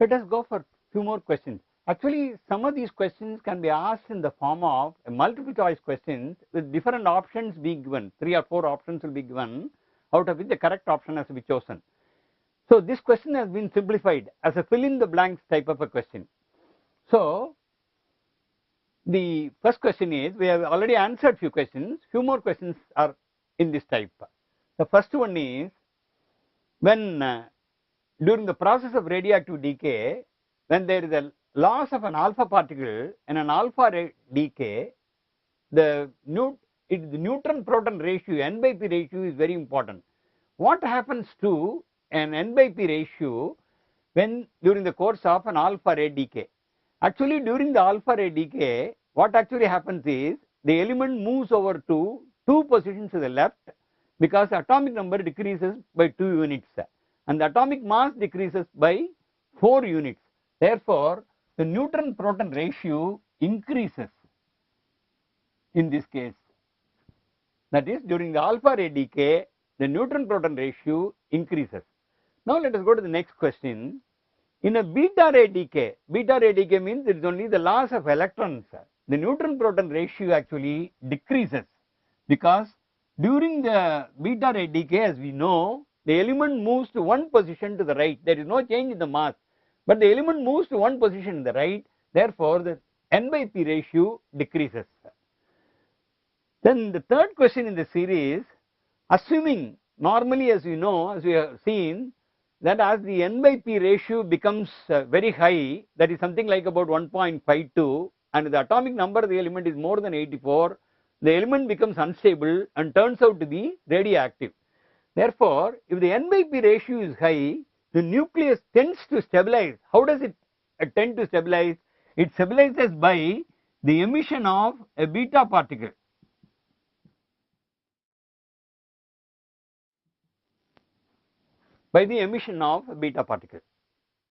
Let us go for few more questions. Actually, some of these questions can be asked in the form of a multiple choice questions with different options being given. 3 or 4 options will be given, out of which the correct option has to be chosen. So this question has been simplified as a fill in the blanks type of a question. So the first question is, we have already answered few questions, few more questions are in this type. The first one is, when during the process of radioactive decay, when there is a loss of an alpha particle in an alpha decay, the neutron proton ratio, N by P ratio, is very important. What happens to an N by P ratio when during the course of an alpha ray decay? Actually, during the alpha ray decay, what actually happens is the element moves over to 2 positions to the left, because the atomic number decreases by 2 units and the atomic mass decreases by 4 units. Therefore, the neutron proton ratio increases in this case. That is, during the alpha ray decay, the neutron proton ratio increases. Now let us go to the next question. In a beta ray decay means it is only the loss of electrons. The neutron proton ratio actually decreases, because during the beta ray decay, as we know, the element moves to 1 position to the right. There is no change in the mass, but the element moves to 1 position in the right. Therefore, the N by P ratio decreases. Then the third question in the series, assuming normally, as we know, as we have seen, that as the N by P ratio becomes very high, that is something like about 1.52, and the atomic number of the element is more than 84, the element becomes unstable and turns out to be radioactive. Therefore, if the N by P ratio is high, the nucleus tends to stabilize. How does it tend to stabilize? It stabilizes by the emission of a beta particle. By the emission of a beta particle.